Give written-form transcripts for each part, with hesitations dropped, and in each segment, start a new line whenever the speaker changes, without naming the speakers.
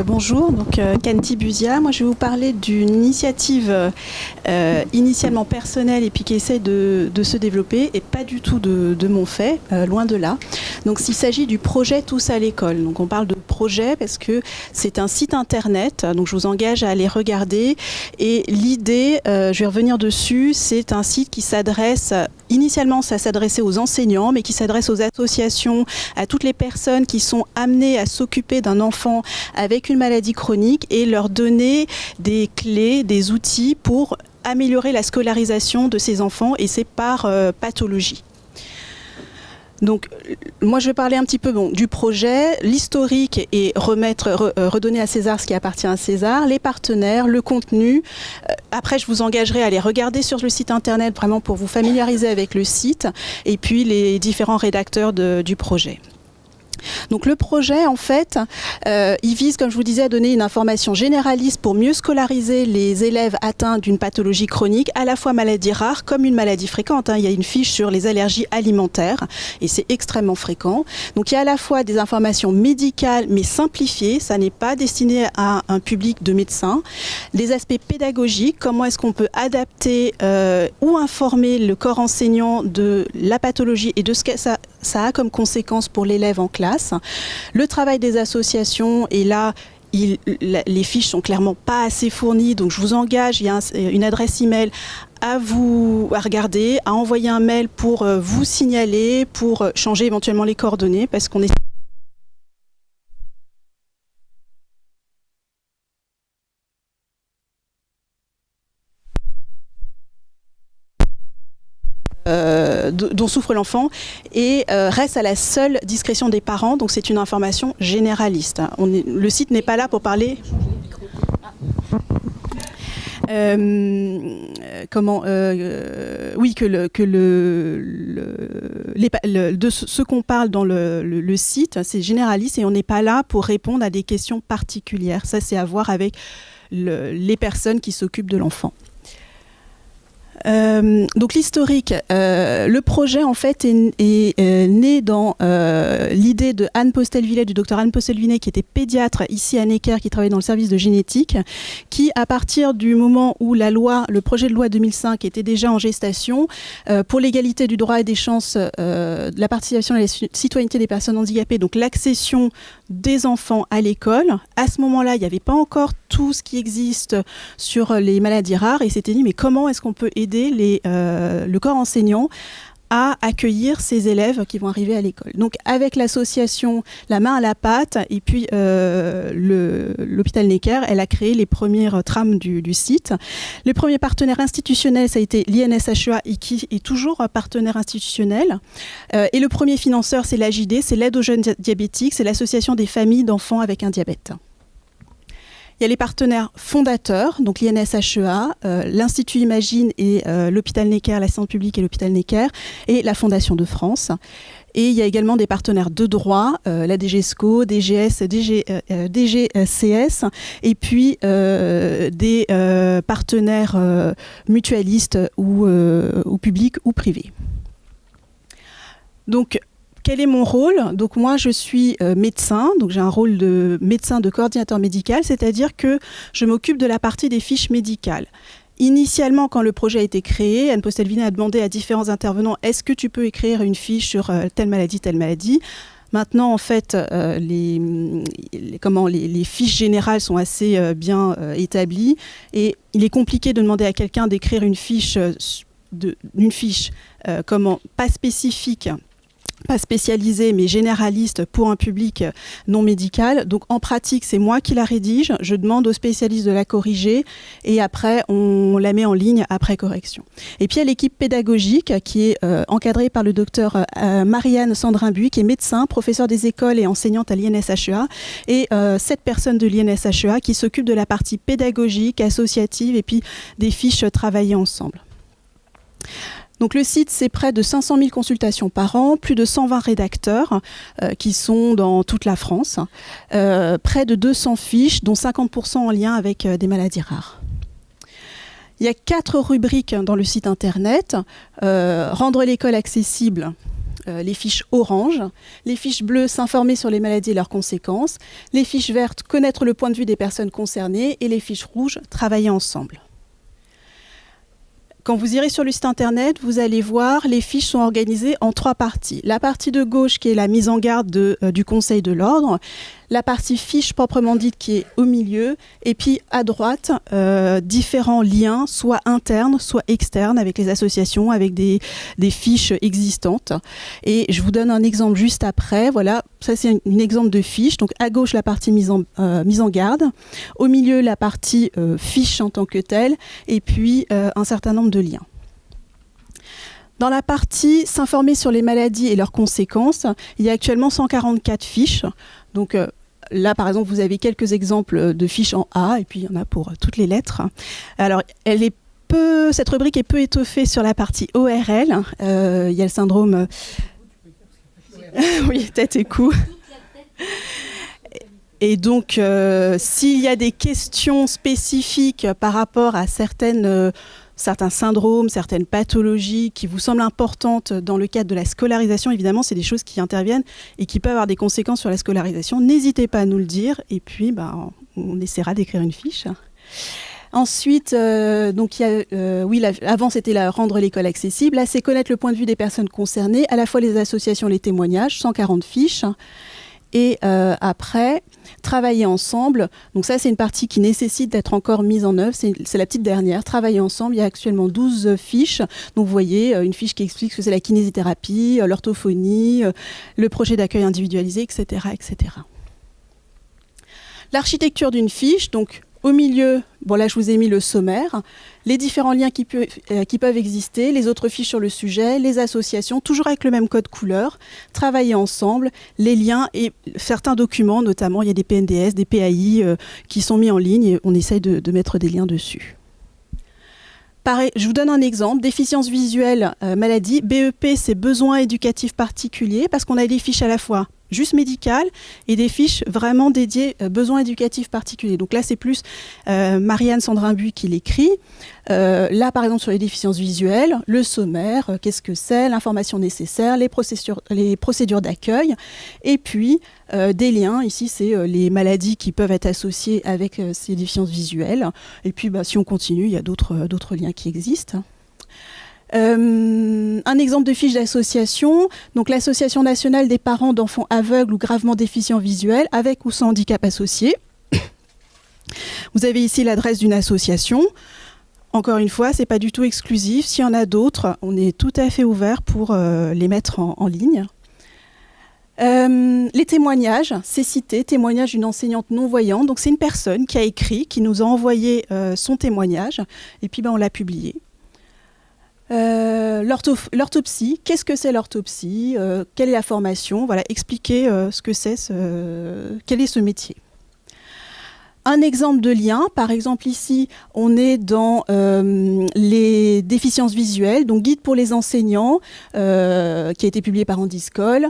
Bonjour, Kanti Buzia. Moi, je vais vous parler d'une initiative initialement personnelle et puis qui essaie de se développer et pas du tout de mon fait, loin de là. Donc, il s'agit du projet Tous à l'école. Donc, on parle de projet parce que c'est un site internet. Donc, je vous engage à aller regarder. Et l'idée, je vais revenir dessus, c'est un site qui s'adresse, initialement, ça s'adressait aux enseignants, mais qui s'adresse aux associations, à toutes les personnes qui sont amenées à s'occuper d'un enfant avec une maladie chronique et leur donner des clés, des outils pour améliorer la scolarisation de ces enfants, et c'est par pathologie. Donc, moi, je vais parler un petit peu du projet, l'historique et redonner à César ce qui appartient à César, les partenaires, le contenu. Après, je vous engagerai à aller regarder sur le site internet vraiment pour vous familiariser avec le site et puis les différents rédacteurs du projet. Donc le projet, en fait, il vise, comme je vous disais, à donner une information généraliste pour mieux scolariser les élèves atteints d'une pathologie chronique, à la fois maladie rare comme une maladie fréquente. Il y a une fiche sur les allergies alimentaires et c'est extrêmement fréquent. Donc il y a à la fois des informations médicales mais simplifiées, ça n'est pas destiné à un public de médecins. Des aspects pédagogiques, comment est-ce qu'on peut adapter ou informer le corps enseignant de la pathologie et de ce que ça a comme conséquence pour l'élève en classe. Le travail des associations, et là, les fiches sont clairement pas assez fournies, donc je vous engage, il y a une adresse email à regarder, à envoyer un mail pour vous signaler, pour changer éventuellement les coordonnées, parce qu'on est dont souffre l'enfant et reste à la seule discrétion des parents, donc c'est une information généraliste. Le site n'est pas là pour parler... de ce qu'on parle dans le site, c'est généraliste et on n'est pas là pour répondre à des questions particulières. Ça, c'est à voir avec les personnes qui s'occupent de l'enfant. Donc l'historique, le projet en fait est né dans l'idée de Anne Postel-Villet, du docteur Anne Postel-Villet, qui était pédiatre ici à Necker, qui travaillait dans le service de génétique, qui à partir du moment où le projet de loi 2005 était déjà en gestation pour l'égalité du droit et des chances, de la participation et la citoyenneté des personnes handicapées, donc l'accession des enfants à l'école. À ce moment-là, il n'y avait pas encore tout ce qui existe sur les maladies rares, et il s'était dit mais comment est-ce qu'on peut aider le corps enseignant à accueillir ces élèves qui vont arriver à l'école. Donc avec l'association La Main à la Pâte et puis l'hôpital Necker, elle a créé les premières trames du site. Le premier partenaire institutionnel, ça a été l'INSHEA et qui est toujours partenaire institutionnel. Et le premier financeur, c'est l'AJD, c'est l'aide aux jeunes diabétiques, c'est l'association des familles d'enfants avec un diabète. Il y a les partenaires fondateurs, donc l'INSHEA, l'Institut Imagine et l'hôpital Necker, la Santé publique et l'hôpital Necker, et la Fondation de France. Et il y a également des partenaires de droit, la DGESCO, DGS, DGCS, et puis des partenaires mutualistes ou publics ou privés. Donc, quel est mon rôle? Donc moi, je suis médecin, donc j'ai un rôle de médecin de coordinateur médical, c'est-à-dire que je m'occupe de la partie des fiches médicales. Initialement, quand le projet a été créé, Anne Postel-Villet a demandé à différents intervenants « Est-ce que tu peux écrire une fiche sur telle maladie, telle maladie ?» Maintenant, en fait, les fiches générales sont assez bien établies et il est compliqué de demander à quelqu'un d'écrire une fiche, pas spécifique, pas spécialisée mais généraliste pour un public non médical. Donc en pratique, c'est moi qui la rédige, je demande aux spécialistes de la corriger et après on la met en ligne après correction. Et puis il y a l'équipe pédagogique qui est encadrée par le docteur Marianne Sandrin-Buy, qui est médecin, professeur des écoles et enseignante à l'INSHEA, et 7 personnes de l'INSHEA qui s'occupent de la partie pédagogique, associative et puis des fiches travaillées ensemble. Donc le site, c'est près de 500 000 consultations par an, plus de 120 rédacteurs qui sont dans toute la France, près de 200 fiches, dont 50% en lien avec des maladies rares. Il y a 4 rubriques dans le site internet. Rendre l'école accessible, les fiches orange. Les fiches bleues, s'informer sur les maladies et leurs conséquences. Les fiches vertes, connaître le point de vue des personnes concernées. Et les fiches rouges, travailler ensemble. Quand vous irez sur le site internet, vous allez voir, les fiches sont organisées en 3 parties. La partie de gauche qui est la mise en garde du Conseil de l'Ordre, la partie fiche proprement dite qui est au milieu, et puis à droite, différents liens, soit internes, soit externes, avec les associations, avec des fiches existantes. Et je vous donne un exemple juste après. Voilà, ça c'est un exemple de fiche. Donc à gauche, la partie mise en garde, au milieu, la partie fiche en tant que telle, et puis un certain nombre de liens. Dans la partie s'informer sur les maladies et leurs conséquences, il y a actuellement 144 fiches. Donc là, par exemple, vous avez quelques exemples de fiches en A, et puis il y en a pour toutes les lettres. Alors, cette rubrique est peu étoffée sur la partie ORL. Il y a le syndrome... oui, tête et cou. Et donc, s'il y a des questions spécifiques par rapport à certains syndromes, certaines pathologies qui vous semblent importantes dans le cadre de la scolarisation, évidemment, c'est des choses qui interviennent et qui peuvent avoir des conséquences sur la scolarisation. N'hésitez pas à nous le dire et puis on essaiera d'écrire une fiche. Ensuite, donc avant c'était rendre l'école accessible. Là, c'est connaître le point de vue des personnes concernées, à la fois les associations, les témoignages, 140 fiches. Et après, travailler ensemble. Donc ça, c'est une partie qui nécessite d'être encore mise en œuvre. C'est la petite dernière. Travailler ensemble, il y a actuellement 12 fiches. Donc vous voyez, une fiche qui explique ce que c'est la kinésithérapie, l'orthophonie, le projet d'accueil individualisé, etc., etc. L'architecture d'une fiche, donc au milieu, bon là je vous ai mis le sommaire, les différents liens qui peuvent exister, les autres fiches sur le sujet, les associations, toujours avec le même code couleur, travailler ensemble, les liens et certains documents, notamment il y a des PNDS, des PAI qui sont mis en ligne et on essaye de mettre des liens dessus. Pareil, je vous donne un exemple, déficience visuelle, maladie, BEP c'est besoins éducatifs particuliers parce qu'on a des fiches à la fois juste médicales et des fiches vraiment dédiées besoins éducatifs particuliers. Donc là, c'est plus Marianne Sandrin-Buy qui l'écrit. Là, par exemple, sur les déficiences visuelles, le sommaire, qu'est-ce que c'est, l'information nécessaire, les procédures d'accueil, et puis des liens. Ici, c'est les maladies qui peuvent être associées avec ces déficiences visuelles. Et puis, si on continue, il y a d'autres liens qui existent. Un exemple de fiche d'association, donc l'Association nationale des parents d'enfants aveugles ou gravement déficients visuels, avec ou sans handicap associé. Vous avez ici l'adresse d'une association. Encore une fois, ce n'est pas du tout exclusif. S'il y en a d'autres, on est tout à fait ouvert pour les mettre en ligne. Les témoignages, c'est cité, témoignage d'une enseignante non-voyante. Donc c'est une personne qui a écrit, qui nous a envoyé son témoignage, et puis on l'a publié. L'orthopsie, qu'est-ce que c'est l'orthopsie, quelle est la formation, voilà, expliquer ce que c'est, quel est ce métier. Un exemple de lien, par exemple ici, on est dans les déficiences visuelles, donc guide pour les enseignants, qui a été publié par Handiscol,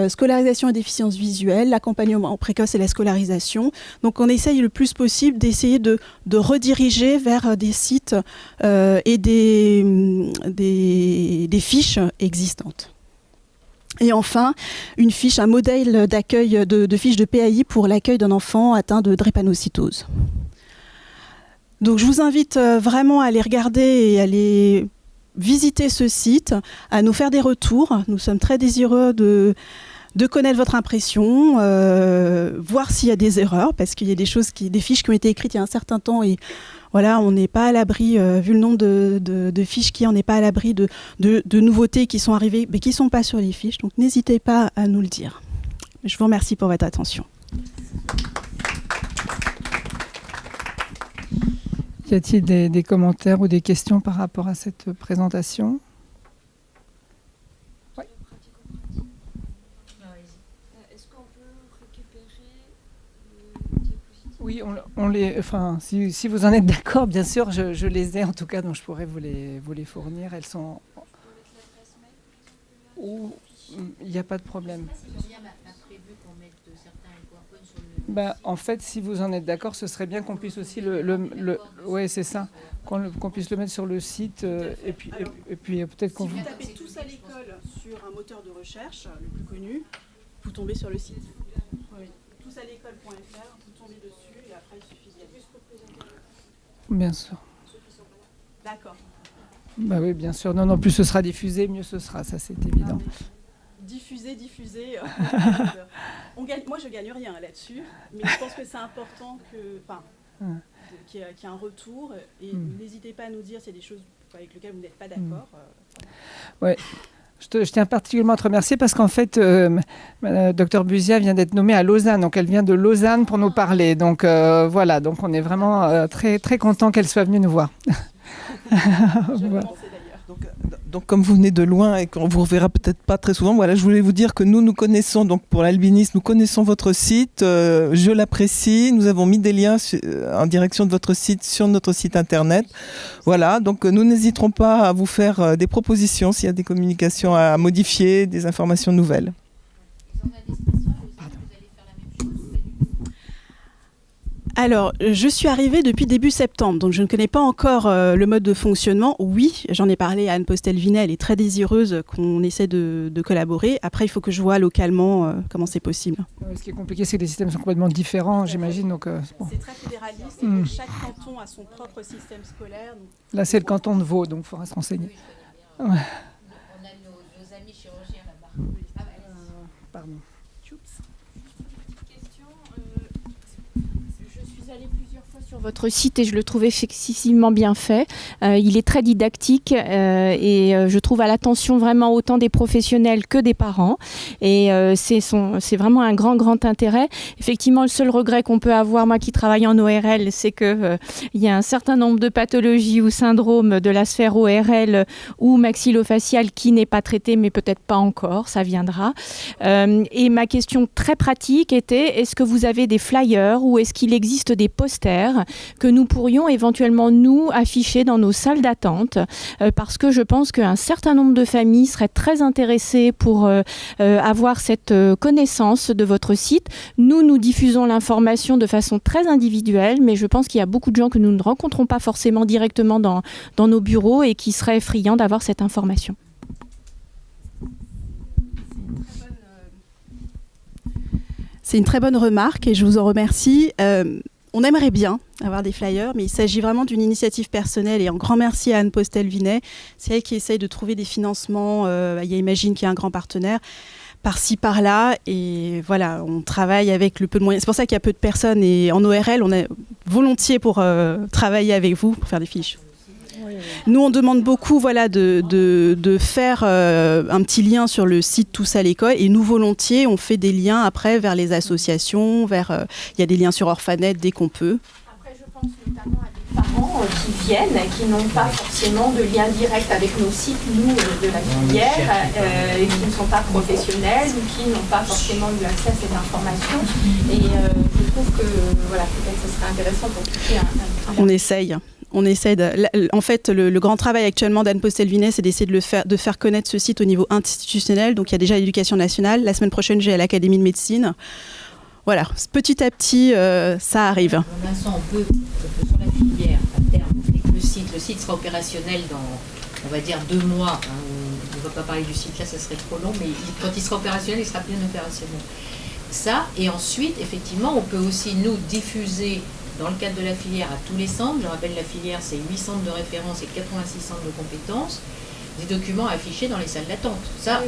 scolarisation et déficiences visuelles, l'accompagnement précoce et la scolarisation. Donc on essaye le plus possible d'essayer de rediriger vers des sites et des fiches existantes. Et enfin, une fiche, un modèle d'accueil de fiche de PAI pour l'accueil d'un enfant atteint de drépanocytose. Donc je vous invite vraiment à aller regarder et à aller visiter ce site, à nous faire des retours. Nous sommes très désireux de connaître votre impression, voir s'il y a des erreurs, parce qu'il y a des fiches qui ont été écrites il y a un certain temps et voilà, on n'est pas à l'abri, vu le nombre de fiches on n'est pas à l'abri de nouveautés qui sont arrivées, mais qui ne sont pas sur les fiches. Donc n'hésitez pas à nous le dire. Je vous remercie pour votre attention.
Y a-t-il des commentaires ou des questions par rapport à cette présentation ? Oui.
Est-ce qu'on peut récupérer le diapositive ?
Oui, si vous en êtes d'accord, bien sûr, je les ai en tout cas, donc je pourrais vous les fournir. Elles sont... Il n'y a pas de problème. En fait, si vous en êtes d'accord, ce serait bien qu'on puisse aussi oui, c'est ça, qu'on puisse le mettre sur le site et puis peut-être qu'on...
Si vous tapez tous à l'école sur un moteur de recherche, le plus connu, vous tombez sur le site. Oui. Tousalécole.fr, vous tombez dessus et après il suffit d'y aller.
Bien sûr.
D'accord.
Bah oui, bien sûr. Non, plus ce sera diffusé, mieux ce sera, ça c'est évident.
Diffuser. Moi, je gagne rien là-dessus, mais je pense que c'est important qu'il y ait un retour. Et n'hésitez pas à nous dire s'il y a des choses avec lesquelles vous n'êtes pas d'accord.
Ouais. Je tiens particulièrement à te remercier parce qu'en fait, Dr Buzia vient d'être nommée à Lausanne. Donc, elle vient de Lausanne pour nous parler. Donc, voilà. Donc, on est vraiment très, très content qu'elle soit venue nous voir.
Voilà.
Donc, comme vous venez de loin et qu'on vous reverra peut-être pas très souvent, voilà, je voulais vous dire que nous connaissons, donc pour l'albinisme, nous connaissons votre site, je l'apprécie, nous avons mis des liens en direction de votre site sur notre site internet. Voilà, donc nous n'hésiterons pas à vous faire des propositions s'il y a des communications à modifier, des informations nouvelles.
Alors, je suis arrivée depuis début septembre, donc je ne connais pas encore le mode de fonctionnement. Oui, j'en ai parlé à Anne Postel-Vinet, elle est très désireuse qu'on essaie de collaborer. Après, il faut que je vois localement comment c'est possible.
Ce qui est compliqué, c'est que les systèmes sont complètement différents, j'imagine. Donc, bon.
C'est très fédéraliste, et donc chaque canton a son propre système scolaire. Donc...
Là, c'est le canton de Vaud, donc il faudra se renseigner.
Oui, ouais. On a nos amis chirurgiens là-bas.
Pardon.
Sur votre site et je le trouve effectivement bien fait. Il est très didactique et je trouve à l'attention vraiment autant des professionnels que des parents. Et c'est vraiment un grand intérêt. Effectivement, le seul regret qu'on peut avoir, moi qui travaille en ORL, c'est qu'il y a un certain nombre de pathologies ou syndromes de la sphère ORL ou maxillofaciale qui n'est pas traité, mais peut-être pas encore, ça viendra. Et ma question très pratique était, est-ce que vous avez des flyers ou est-ce qu'il existe des posters que nous pourrions éventuellement nous afficher dans nos salles d'attente parce que je pense qu'un certain nombre de familles seraient très intéressées pour avoir cette connaissance de votre site. Nous diffusons l'information de façon très individuelle, mais je pense qu'il y a beaucoup de gens que nous ne rencontrons pas forcément directement dans nos bureaux et qui seraient friands d'avoir cette information.
C'est une très bonne remarque et je vous en remercie. On aimerait bien avoir des flyers, mais il s'agit vraiment d'une initiative personnelle et un grand merci à Anne Postel-Vinet. C'est elle qui essaye de trouver des financements. Il y a Imagine qui est un grand partenaire, par-ci, par-là. Et voilà, on travaille avec le peu de moyens. C'est pour ça qu'il y a peu de personnes. Et en ORL, on est volontiers pour travailler avec vous, pour faire des fiches. Nous, on demande beaucoup de faire un petit lien sur le site Tous à l'école et nous, volontiers, on fait des liens après vers les associations, il y a des liens sur Orphanet dès qu'on peut.
Après, je pense notamment à des parents qui viennent, qui n'ont pas forcément de lien direct avec nos sites, nous, de la filière, qui ne sont pas professionnels ou qui n'ont pas forcément eu accès à cette information. Et je trouve que peut-être ce serait intéressant pour toucher
On essaye. En fait, le grand travail actuellement d'Anne Postel-Vinet, c'est d'essayer de faire connaître ce site au niveau institutionnel. Donc, il y a déjà l'Éducation nationale. La semaine prochaine, j'ai à l'Académie de médecine. Voilà, petit à petit, ça arrive.
Pour l'instant, on peut sur la filière, à terme, dès que le site sera opérationnel dans, on va dire, 2 mois. On ne va pas parler du site là, ça serait trop long, mais quand il sera opérationnel, il sera bien opérationnel. Ça, et ensuite, effectivement, on peut aussi, nous, diffuser dans le cadre de la filière à tous les centres. Je rappelle, la filière, c'est 8 centres de référence et 86 centres de compétences. Des documents affichés dans les salles d'attente. Ça,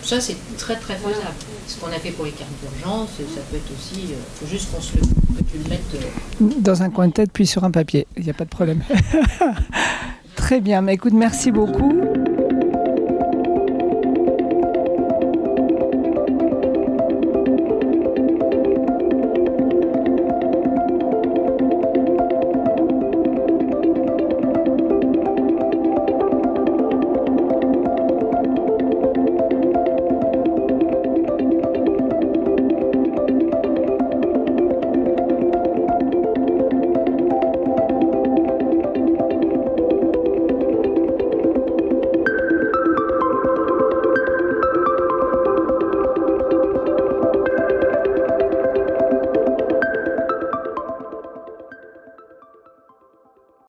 ça c'est très très faisable. Ce qu'on a fait pour les cartes d'urgence, ça peut être aussi... Il faut juste que tu le mettes...
Dans un coin de tête, puis sur un papier. Il n'y a pas de problème. Très bien. Mais écoute, merci beaucoup.